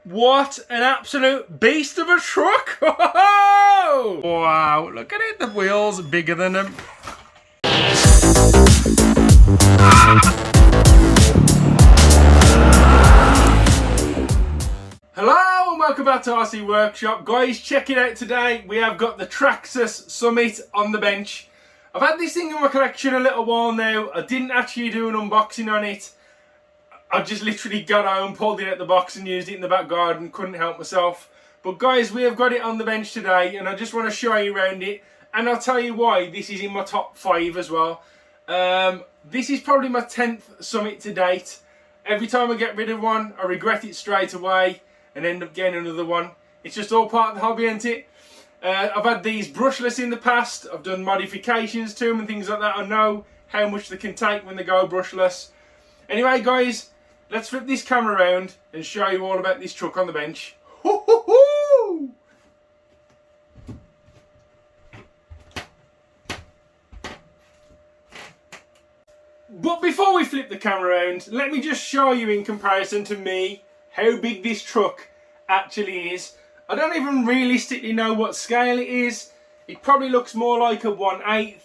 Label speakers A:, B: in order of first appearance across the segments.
A: What an absolute beast of a truck! Wow, look at it, the wheels are bigger than them. Hello and welcome back to RC Workshop. Guys, check it out today. We have got the Traxxas Summit on the bench. I've had this thing in my collection a little while now. I didn't actually do an unboxing on it. I just literally got home, pulled it out the box and used it in the back garden. Couldn't help myself. But guys, we have got it on the bench today and I just want to show you around it. And I'll tell you why this is in my top 5 as well. This is probably my 10th Summit to date. Every time I get rid of one, I regret it straight away and end up getting another one. It's just all part of the hobby, isn't it? I've had these brushless in the past. I've done modifications to them and things like that. I know how much they can take when they go brushless. Anyway, guys, let's flip this camera around and show you all about this truck on the bench. Hoo-hoo-hoo! But before we flip the camera around, let me just show you in comparison to me how big this truck actually is. I don't even realistically know what scale it is. It probably looks more like a 1/8,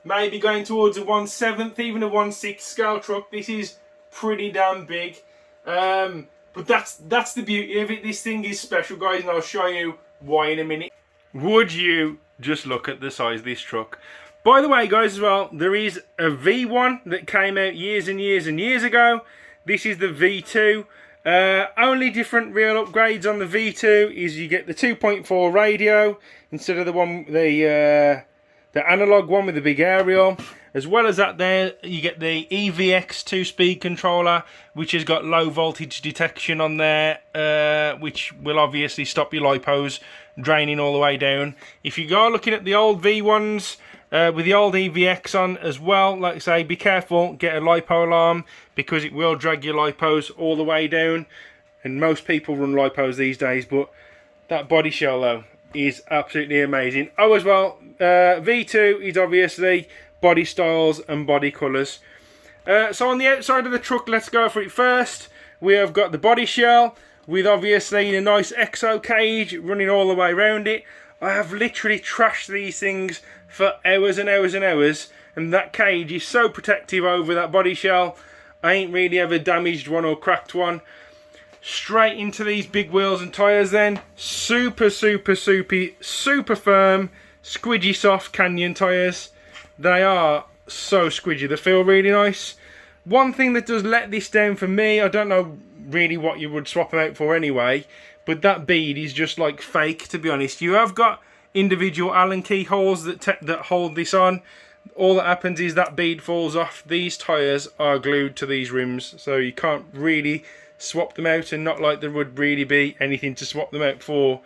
A: maybe going towards a 1/7, even a 1/6 scale truck. This is pretty damn big. But that's the beauty of it. This thing is special, guys, and I'll show you why in a minute. Would you just look at the size of this truck? By the way, guys, as well, there is a V1 that came out years and years and years ago. This is the V2. Only different real upgrades on the V2 is you get the 2.4 radio instead of the analog one with the big aerial. As well as that there, you get the EVX 2-speed controller, which has got low voltage detection on there, which will obviously stop your lipos draining all the way down. If you go looking at the old V1s, with the old EVX on as well, like I say, be careful, get a lipo alarm, because it will drag your lipos all the way down. And most people run lipos these days, but that body shell though is absolutely amazing. Oh, as well, V2 is obviously body styles and body colours. So on the outside of the truck, let's go for it first. We have got the body shell with obviously a nice exo cage running all the way around it. I have literally trashed these things for hours and hours and hours, and that cage is so protective over that body shell. I ain't really ever damaged one or cracked one. Straight into these big wheels and tyres then. Super firm, squidgy soft Canyon tyres. They are so squidgy, they feel really nice. One thing that does let this down for me, I don't know really what you would swap them out for anyway, but that bead is just like fake, to be honest. You have got individual Allen key holes that hold this on. All that happens is that bead falls off. These tyres are glued to these rims, so you can't really swap them out, and not like there would really be anything to swap them out for.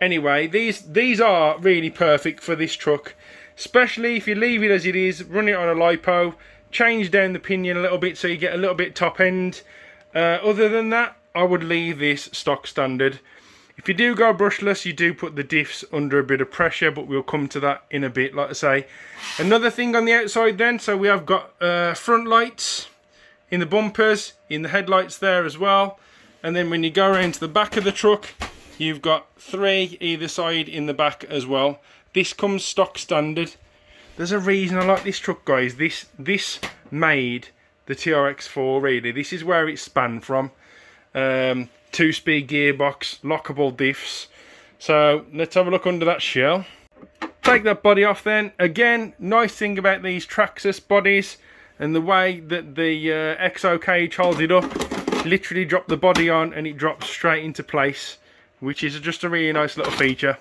A: Anyway, these are really perfect for this truck, especially if you leave it as it is, run it on a lipo, change down the pinion a little bit so you get a little bit top end. Other than that, I would leave this stock standard. If you do go brushless, you do put the diffs under a bit of pressure, but we'll come to that in a bit, like I say. Another thing on the outside then, so we have got front lights in the bumpers, in the headlights there as well. And then when you go around to the back of the truck, you've got 3 either side in the back as well. This comes stock standard. There's a reason I like this truck, guys. This made the TRX4, really. This is where it spanned from. 2-speed gearbox, lockable diffs. So let's have a look under that shell. Take that body off then. Again, nice thing about these Traxxas bodies and the way that the exo cage holds it up. Literally drop the body on and it drops straight into place, which is just a really nice little feature.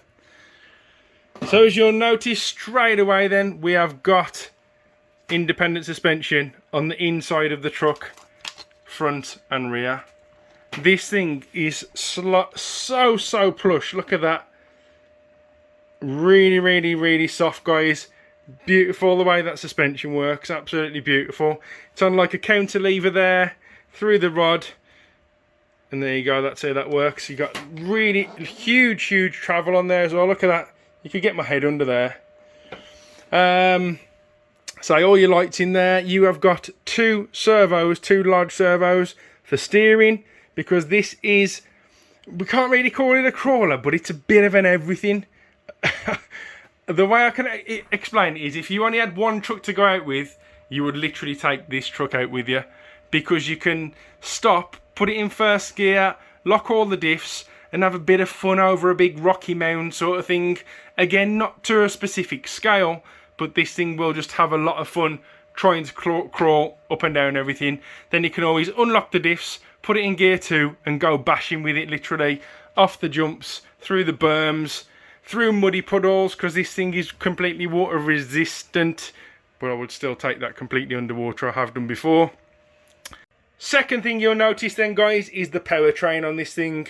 A: So as you'll notice straight away then, we have got independent suspension on the inside of the truck, front and rear. This thing is so plush. Look at that. Really soft, guys. Beautiful the way that suspension works. Absolutely beautiful. It's on like a counter lever there through the rod. And there you go. That's how that works. You got really huge travel on there as well. Look at that. You could get my head under there. So all your lights in there. You have got 2 servos, 2 large servos for steering. because this is, we can't really call it a crawler, but it's a bit of an everything. The way I can explain it is, if you only had one truck to go out with, you would literally take this truck out with you, because you can stop, put it in first gear, lock all the diffs, and have a bit of fun over a big rocky mound sort of thing. Again, not to a specific scale, but this thing will just have a lot of fun trying to crawl up and down everything. Then you can always unlock the diffs, put it in gear 2, and go bashing with it, literally off the jumps, through the berms, through muddy puddles, because this thing is completely water resistant, but I would still take that completely underwater. I have done before. Second thing you'll notice then, guys, is the powertrain on this thing.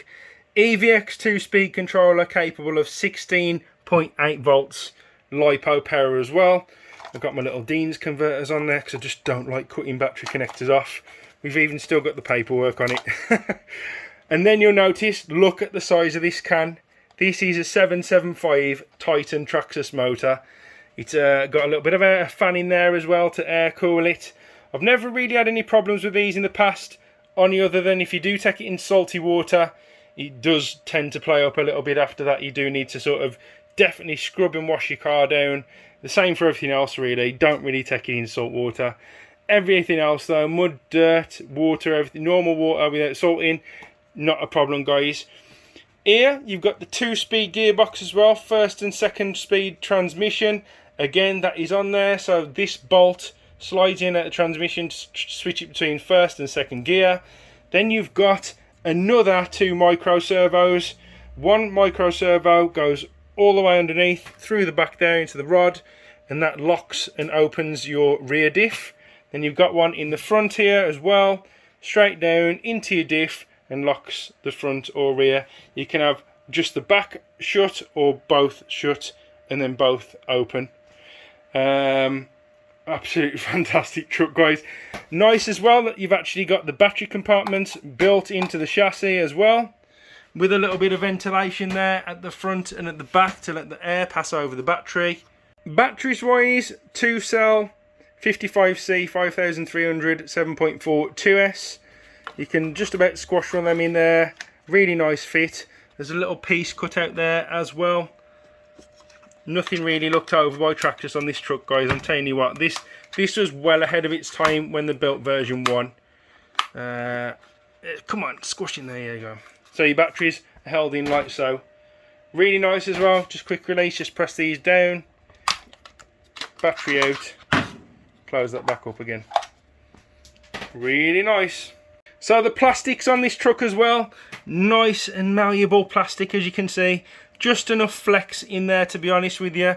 A: EVX 2-speed controller capable of 16.8 volts LiPo power as well. I've got my little Dean's converters on there because I just don't like cutting battery connectors off. We've even still got the paperwork on it. And then you'll notice, look at the size of this can. This is a 775 Titan Traxxas motor. It's got a little bit of a fan in there as well to air cool it. I've never really had any problems with these in the past, only other than if you do take it in salty water, it does tend to play up a little bit after that. You do need to sort of definitely scrub and wash your car down. The same for everything else really. Don't really take it in salt water. Everything else though, mud, dirt, water, everything, normal water without salting, not a problem, guys. Here you've got the 2-speed gearbox as well, first and second speed transmission. Again, that is on there, so this bolt slides in at the transmission to switch it between first and second gear. Then you've got another 2 micro servos. One micro servo goes all the way underneath through the back there into the rod, and that locks and opens your rear diff. Then you've got one in the front here as well, straight down into your diff, and locks the front or rear. You can have just the back shut or both shut and then both open. Absolutely fantastic truck, guys. Nice as well that you've actually got the battery compartments built into the chassis as well, with a little bit of ventilation there at the front and at the back to let the air pass over the battery. Batteries wise, 2-cell 55C 5300 7.4 2S. You can just about squash one of them in there. Really nice fit. There's a little piece cut out there as well. Nothing really looked over by Traxxas on this truck, guys. I'm telling you what, this was well ahead of its time when they built version 1. Come on, squash in there, there you go. So your batteries are held in like so. Really nice as well, just quick release, just press these down. Battery out. Close that back up again. Really nice. So the plastics on this truck as well, nice and malleable plastic, as you can see. Just enough flex in there, to be honest with you.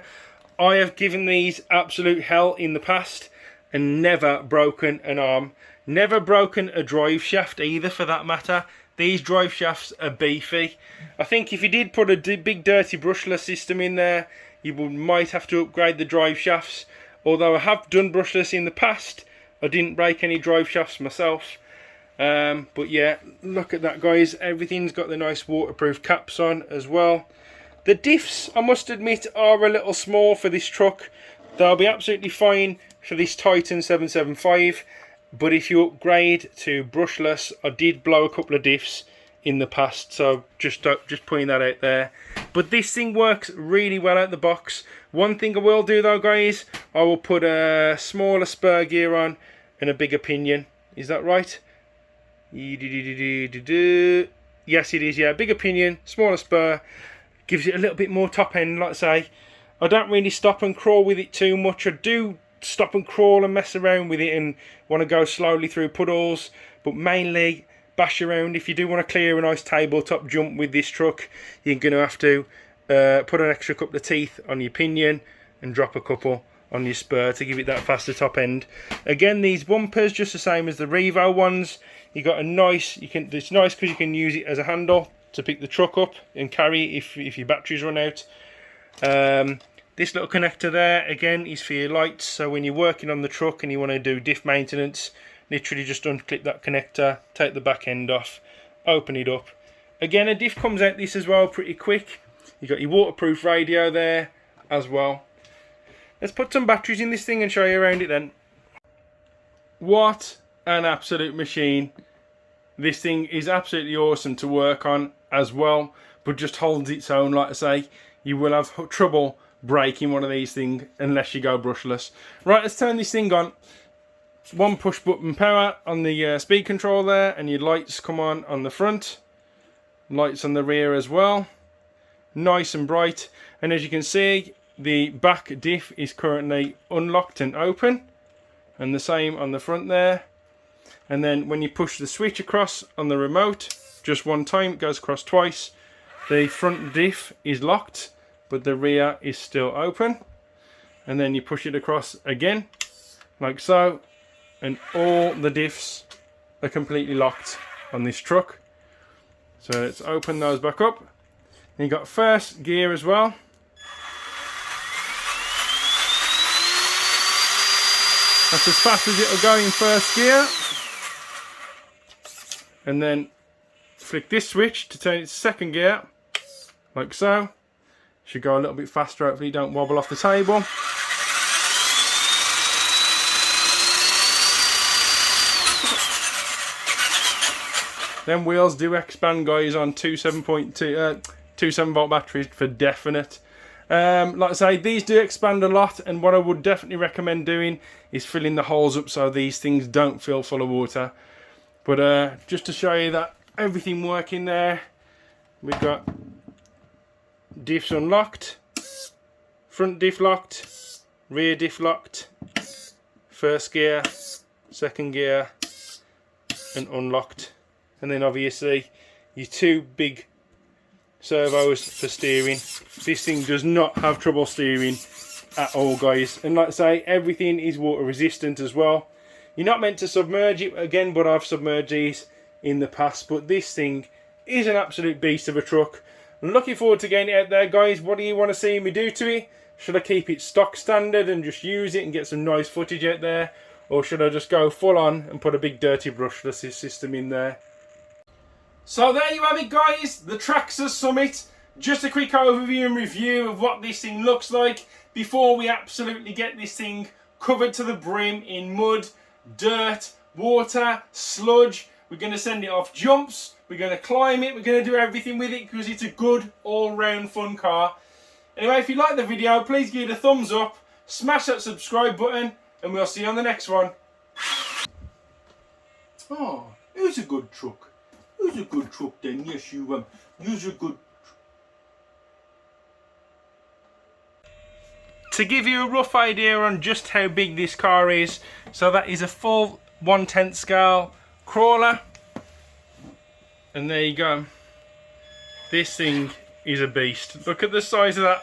A: I have given these absolute hell in the past and never broken an arm. Never broken a drive shaft either, for that matter. These drive shafts are beefy. I think if you did put a big dirty brushless system in there, you might have to upgrade the drive shafts. Although I have done brushless in the past, I didn't break any drive shafts myself. But yeah, look at that, guys. Everything's got the nice waterproof caps on as well. The diffs, I must admit, are a little small for this truck. They'll be absolutely fine for this Titan 775. But if you upgrade to brushless, I did blow a couple of diffs in the past, so just putting that out there. But this thing works really well out the box. One thing I will do though, guys, I will put a smaller spur gear on and a bigger pinion. Is that right? Yes, it is. Yeah, bigger pinion, smaller spur, gives it a little bit more top end. Like I say, I don't really stop and crawl with it too much. I do stop and crawl and mess around with it and want to go slowly through puddles, but mainly bash around. If you do want to clear a nice tabletop jump with this truck, you're going to have to put an extra couple of teeth on your pinion and drop a couple on your spur to give it that faster top end. Again, these bumpers just the same as the Revo ones. You got a nice, it's nice because you can use it as a handle to pick the truck up and carry if your batteries run out. This little connector there, again, is for your lights. So when you're working on the truck and you want to do diff maintenance, literally just unclip that connector, take the back end off, open it up. Again, a diff comes out this as well pretty quick. You've got your waterproof radio there as well. Let's put some batteries in this thing and show you around it then. What an absolute machine This thing is absolutely awesome to work on as well, but just holds its own. Like I say, you will have trouble breaking one of these things unless you go brushless. Right, let's turn this thing on. One push button power on the speed control there, and your lights come on the front, lights on the rear as well, nice and bright. And as you can see, the back diff is currently unlocked and open, and the same on the front there. And then when you push the switch across on the remote just one time, it goes across twice, the front diff is locked but the rear is still open. And then you push it across again like so, and all the diffs are completely locked on this truck. So let's open those back up. And you've got first gear as well. That's as fast as it'll go in first gear. And then flick this switch to turn it to second gear, like so. Should go a little bit faster, hopefully you don't wobble off the table. Them wheels do expand, guys, on 27 volt batteries for definite. Like I say, these do expand a lot, and what I would definitely recommend doing is filling the holes up so these things don't fill full of water. But just to show you that everything working there, we've got diffs unlocked, front diff locked, rear diff locked, first gear, second gear, and unlocked. And then obviously your two big servos for steering. This thing does not have trouble steering at all, guys. And like I say, everything is water resistant as well. You're not meant to submerge it again, but I've submerged these in the past. But this thing is an absolute beast of a truck. I'm looking forward to getting it out there, guys. What do you want to see me do to it? Should I keep it stock standard and just use it and get some nice footage out there? Or should I just go full on and put a big dirty brushless system in there? So there you have it, guys, the Traxxas Summit. Just a quick overview and review of what this thing looks like before we absolutely get this thing covered to the brim in mud, dirt, water, sludge. We're going to send it off jumps, we're going to climb it, we're going to do everything with it because it's a good all-round fun car. Anyway, if you like the video, please give it a thumbs up, smash that subscribe button, and we'll see you on the next one. Oh, who's a good truck? Who's a good truck then? Yes, you's a good. To give you a rough idea on just how big this car is, so that is a full 1/10 scale crawler. And there you go. This thing is a beast. Look at the size of that.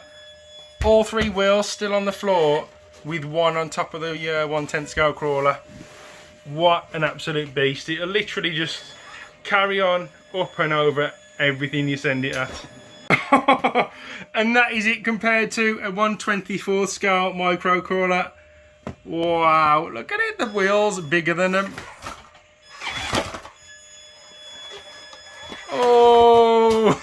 A: All three wheels still on the floor with one on top of the 1/10 scale crawler. What an absolute beast. It'll literally just carry on up and over everything you send it at. And that is it compared to a 1/24 scale micro crawler. Wow, look at it, the wheels are bigger than them. Oh